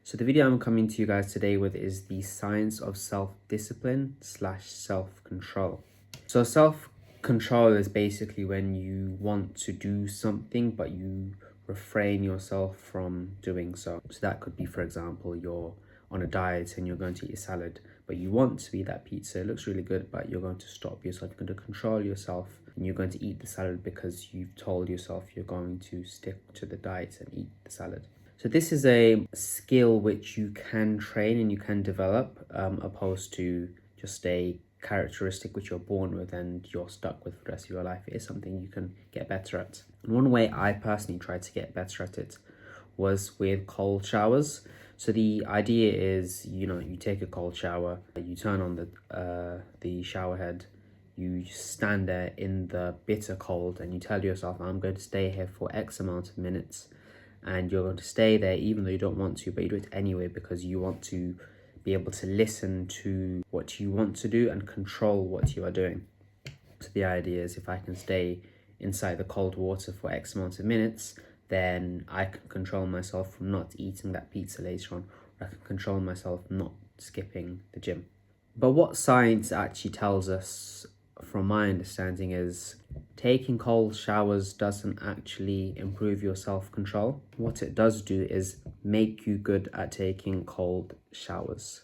So the video I'm coming to you guys today with is the science of self-discipline / self-control. So self-control is basically when you want to do something, but you refrain yourself from doing so. So that could be, for example, you're on a diet and you're going to eat a salad, but you want to eat that pizza. It looks really good, but you're going to stop yourself. You're going to control yourself and you're going to eat the salad because you've told yourself you're going to stick to the diet and eat the salad. So this is a skill which you can train and you can develop, opposed to just a characteristic which you're born with and you're stuck with for the rest of your life. It is something you can get better at. And one way I personally tried to get better at it was with cold showers. So the idea is, you take a cold shower, you turn on the shower head, you stand there in the bitter cold and you tell yourself, I'm going to stay here for X amount of minutes. And you're going to stay there even though you don't want to, but you do it anyway because you want to be able to listen to what you want to do and control what you are doing. So the idea is, if I can stay inside the cold water for X amount of minutes, then I can control myself from not eating that pizza later on, or I can control myself not skipping the gym. But what science actually tells us, from my understanding, is taking cold showers doesn't actually improve your self-control. What it does do is make you good at taking cold showers.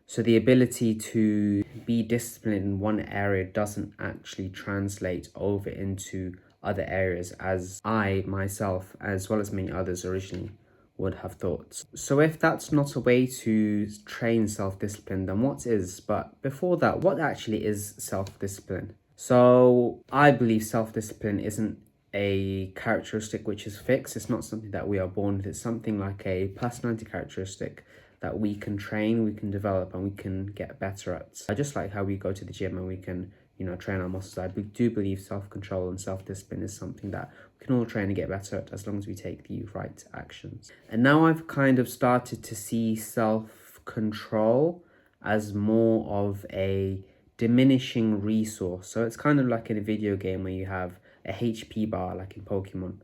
So the ability to be disciplined in one area doesn't actually translate over into other areas, as I myself, as well as many others originally, would have thought. So if that's not a way to train self-discipline, then what is? But before that, what actually is self-discipline? So I believe self-discipline isn't a characteristic which is fixed. It's not something that we are born with. It's something like a personality characteristic that we can train, we can develop, and we can get better at. Just like how we go to the gym and we can, train our muscles. I do believe self-control and self-discipline is something that we can all train and get better at as long as we take the right actions. And now I've kind of started to see self-control as more of a diminishing resource. So it's kind of like in a video game where you have a HP bar, like in Pokemon.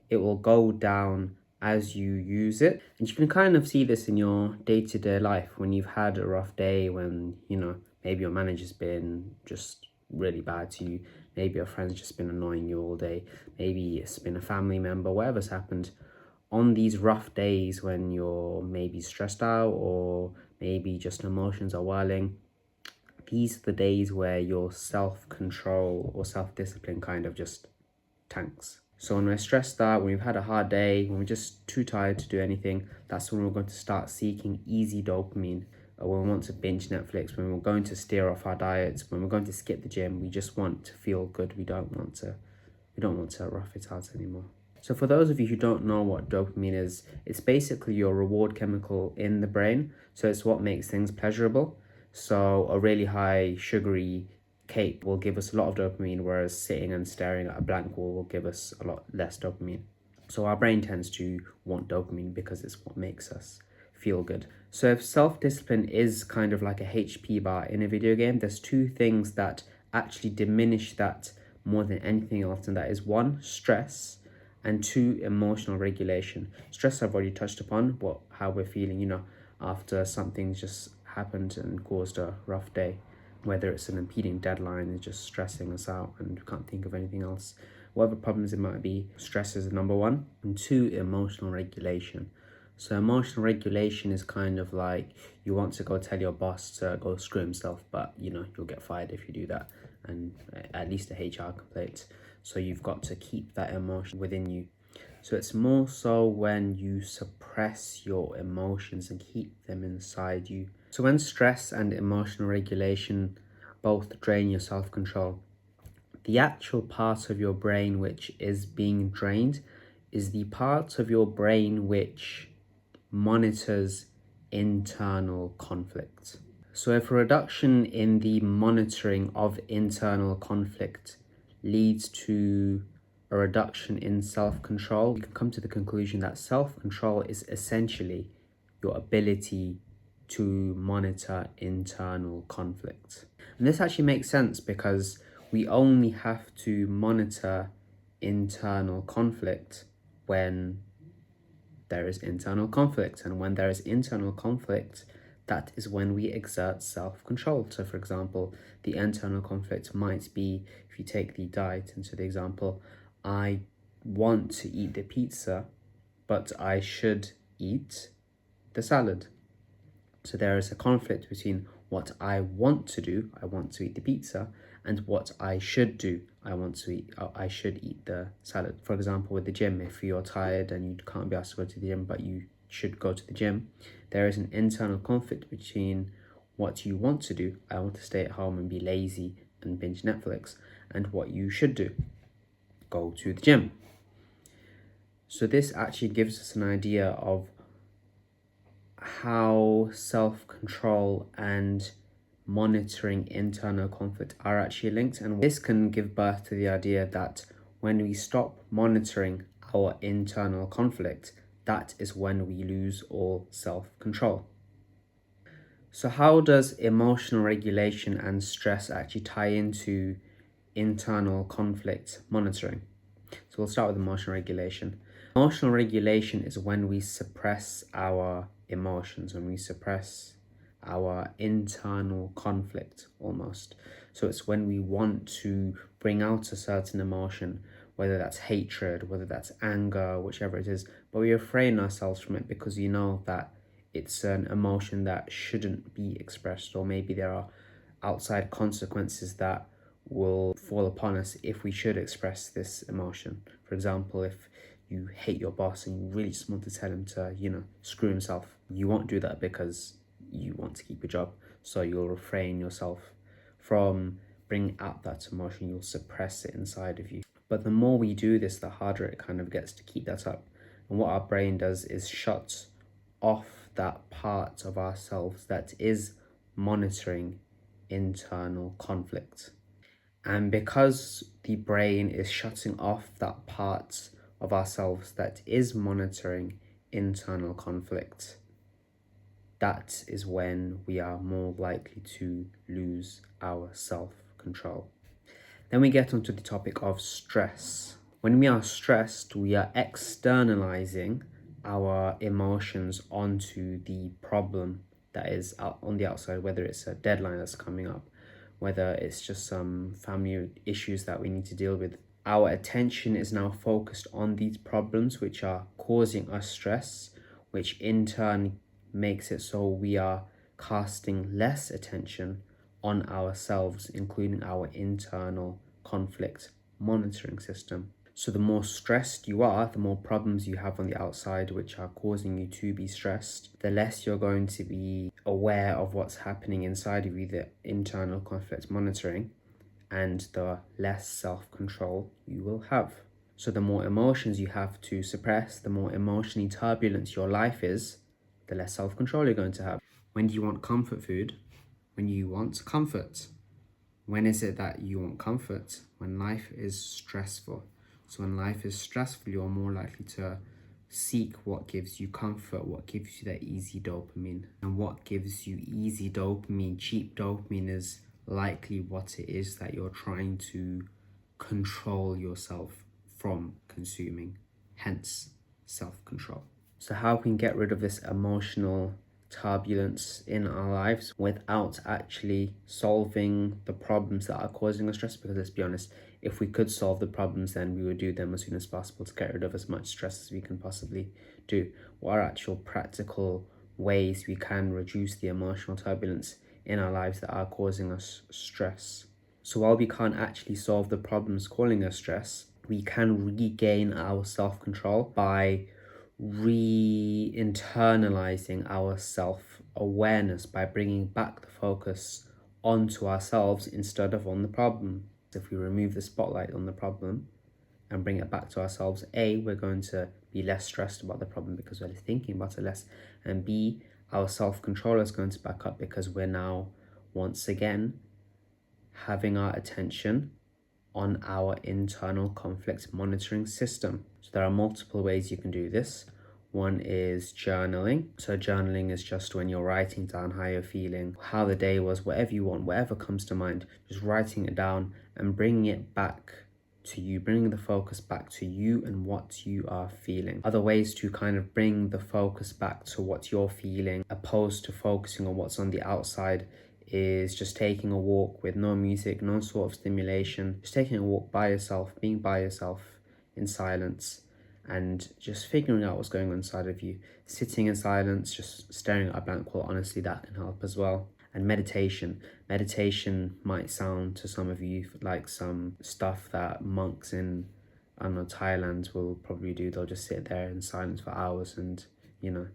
It will go down as you use it. And you can kind of see this in your day-to-day life when you've had a rough day, when, maybe your manager's been just really bad to you. Maybe your friend's just been annoying you all day. Maybe it's been a family member, whatever's happened. On these rough days when you're maybe stressed out or maybe just emotions are whirling, these are the days where your self-control or self-discipline kind of just tanks. So when we're stressed out, when we've had a hard day, when we're just too tired to do anything, that's when we're going to start seeking easy dopamine. Or when we want to binge Netflix, when we're going to steer off our diets, when we're going to skip the gym, we just want to feel good. We don't want to rough it out anymore. So for those of you who don't know what dopamine is, it's basically your reward chemical in the brain. So it's what makes things pleasurable. So a really high sugary cake will give us a lot of dopamine, whereas sitting and staring at a blank wall will give us a lot less dopamine. So our brain tends to want dopamine because it's what makes us feel good. So if self-discipline is kind of like a HP bar in a video game, there's two things that actually diminish that more than anything else, and that is one, stress, and two, emotional regulation. Stress I've already touched upon, how we're feeling, after something's just happened and caused a rough day. Whether it's an impeding deadline is just stressing us out and we can't think of anything else. Whatever problems it might be, stress is number one. And two, emotional regulation. So emotional regulation is kind of like you want to go tell your boss to go screw himself, but you'll get fired if you do that, and at least a HR complaint. So you've got to keep that emotion within you. So it's more so when you suppress your emotions and keep them inside you. So when stress and emotional regulation both drain your self-control, the actual part of your brain which is being drained is the part of your brain which monitors internal conflict. So if a reduction in the monitoring of internal conflict leads to a reduction in self-control, you can come to the conclusion that self-control is essentially your ability to monitor internal conflict. And this actually makes sense because we only have to monitor internal conflict when there is internal conflict. And when there is internal conflict, that is when we exert self-control. So for example, the internal conflict might be, if you take the diet into the example, I want to eat the pizza, but I should eat the salad. So there is a conflict between what I want to do, I want to eat the pizza, and what I should do, I should eat the salad. For example, with the gym, if you're tired and you can't be asked to go to the gym, but you should go to the gym, there is an internal conflict between what you want to do, I want to stay at home and be lazy and binge Netflix, and what you should do, go to the gym. So this actually gives us an idea of how self-control and monitoring internal conflict are actually linked, and this can give birth to the idea that when we stop monitoring our internal conflict, that is when we lose all self-control. So how does emotional regulation and stress actually tie into internal conflict monitoring? So we'll start with emotional regulation. Emotional regulation is when we suppress our emotions, when we suppress our internal conflict almost. So it's when we want to bring out a certain emotion, whether that's hatred, whether that's anger, whichever it is, but we refrain ourselves from it because you know that it's an emotion that shouldn't be expressed, or maybe there are outside consequences that will fall upon us if we should express this emotion. For example, if you hate your boss and you really just want to tell him to, screw himself, you won't do that because you want to keep a job. So you'll refrain yourself from bringing out that emotion. You'll suppress it inside of you. But the more we do this, the harder it kind of gets to keep that up. And what our brain does is shut off that part of ourselves that is monitoring internal conflict. And because the brain is shutting off that part of ourselves that is monitoring internal conflict, that is when we are more likely to lose our self-control. Then we get onto the topic of stress. When we are stressed, we are externalizing our emotions onto the problem that is out on the outside, whether it's a deadline that's coming up, whether it's just some family issues that we need to deal with. Our attention is now focused on these problems which are causing us stress, which in turn makes it so we are casting less attention on ourselves, including our internal conflict monitoring system. So the more stressed you are, the more problems you have on the outside which are causing you to be stressed, the less you're going to be aware of what's happening inside of you, the internal conflict monitoring, and the less self-control you will have. So the more emotions you have to suppress, the more emotionally turbulent your life is, the less self-control you're going to have. When do you want comfort food? When you want comfort. When is it that you want comfort? When life is stressful. So when life is stressful, you're more likely to seek what gives you comfort, what gives you that easy dopamine. And what gives you easy dopamine, cheap dopamine, is likely what it is that you're trying to control yourself from consuming, hence self-control. So how can we get rid of this emotional turbulence in our lives without actually solving the problems that are causing us stress? Because let's be honest, if we could solve the problems, then we would do them as soon as possible to get rid of as much stress as we can possibly do. What are actual practical ways we can reduce the emotional turbulence in our lives that are causing us stress? So while we can't actually solve the problems causing us stress, we can regain our self-control by re-internalizing our self-awareness, by bringing back the focus onto ourselves instead of on the problem. If we remove the spotlight on the problem and bring it back to ourselves, A, we're going to be less stressed about the problem because we're thinking about it less, and B, our self-control is going to back up because we're now once again having our attention on our internal conflict monitoring system. So there are multiple ways you can do this. One is journaling. So journaling is just when you're writing down how you're feeling, how the day was, whatever you want, whatever comes to mind, just writing it down and bringing it back to you, bringing the focus back to you and what you are feeling. Other ways to kind of bring the focus back to what you're feeling, opposed to focusing on what's on the outside, is just taking a walk with no music, no sort of stimulation, just taking a walk by yourself, being by yourself in silence, and just figuring out what's going on inside of you. Sitting in silence, just staring at a blank wall, honestly, that can help as well. And meditation. Meditation might sound to some of you like some stuff that monks in, I don't know, Thailand will probably do. They'll just sit there in silence for hours and, you know,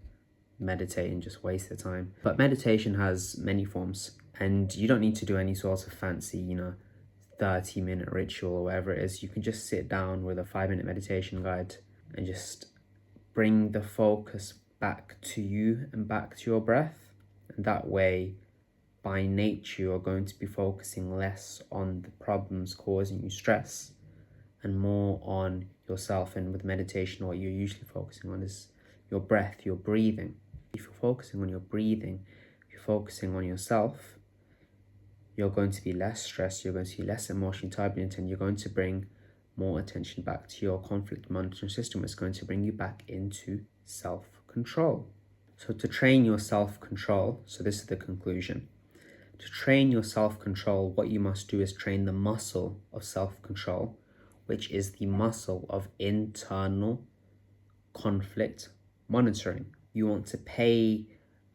meditate and just waste their time. But meditation has many forms, and you don't need to do any sort of fancy, you know, 30-minute ritual or whatever it is. You can just sit down with a 5-minute meditation guide and just bring the focus back to you and back to your breath. And that way, by nature, you're going to be focusing less on the problems causing you stress and more on yourself. And with meditation, what you're usually focusing on is your breath, your breathing. If you're focusing on your breathing, if you're focusing on yourself, you're going to be less stressed, you're going to be less emotionally turbulent, and you're going to bring more attention back to your conflict monitoring system. It's going to bring you back into self-control. So to train your self-control, so this is the conclusion. To train your self-control, what you must do is train the muscle of self-control, which is the muscle of internal conflict monitoring. You want to pay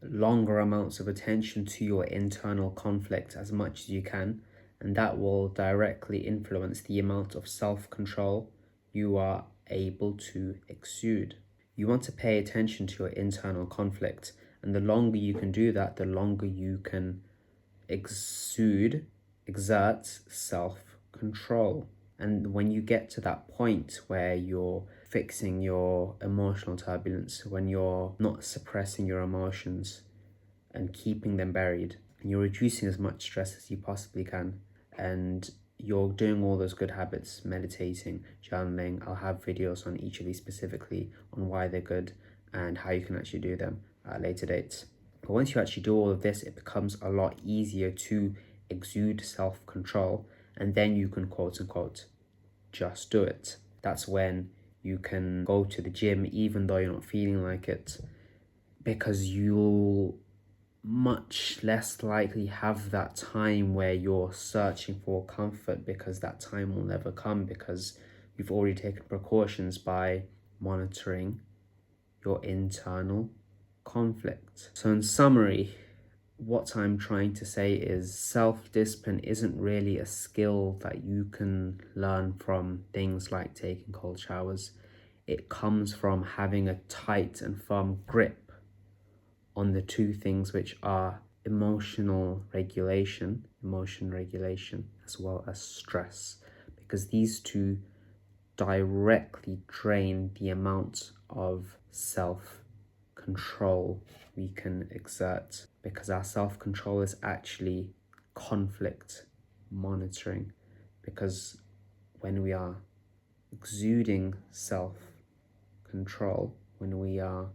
longer amounts of attention to your internal conflict as much as you can, and that will directly influence the amount of self-control you are able to exude. You want to pay attention to your internal conflict, and the longer you can do that, the longer you can exert self-control. And when you get to that point where you're fixing your emotional turbulence, when you're not suppressing your emotions and keeping them buried, and you're reducing as much stress as you possibly can, and you're doing all those good habits, meditating, journaling. I'll have videos on each of these specifically on why they're good and how you can actually do them at later dates. But once you actually do all of this, it becomes a lot easier to exude self-control, and then you can, quote unquote, just do it. That's when you can go to the gym even though you're not feeling like it, because you'll much less likely have that time where you're searching for comfort, because that time will never come, because you've already taken precautions by monitoring your internal conflict. So in summary, what I'm trying to say is self-discipline isn't really a skill that you can learn from things like taking cold showers. It comes from having a tight and firm grip on the two things, which are emotion regulation, as well as stress, because these two directly drain the amount of self-control we can exert, because our self-control is actually conflict monitoring. Because when we are exuding self-control, when we are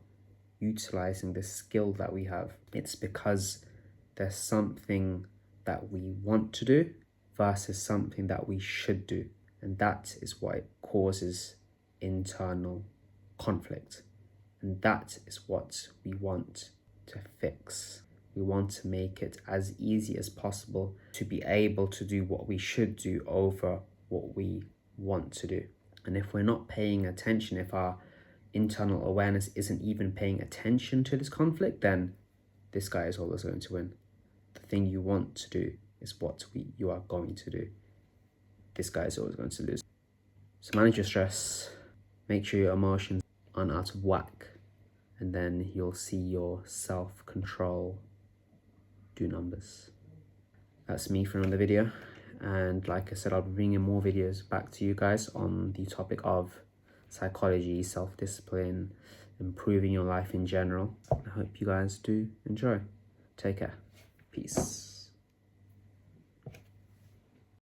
utilizing the skill that we have, it's because there's something that we want to do versus something that we should do, and that is what causes internal conflict. And that is what we want to fix. We want to make it as easy as possible to be able to do what we should do over what we want to do. And if we're not paying attention, if our internal awareness isn't even paying attention to this conflict, then this guy is always going to win. The thing you want to do is what you are going to do. This guy is always going to lose. So manage your stress, make sure your emotions aren't out of whack, and then you'll see your self-control do numbers. That's me for another video, and like I said, I'll be bringing more videos back to you guys on the topic of psychology, self-discipline, improving your life in general. I hope you guys do enjoy. Take care. Peace.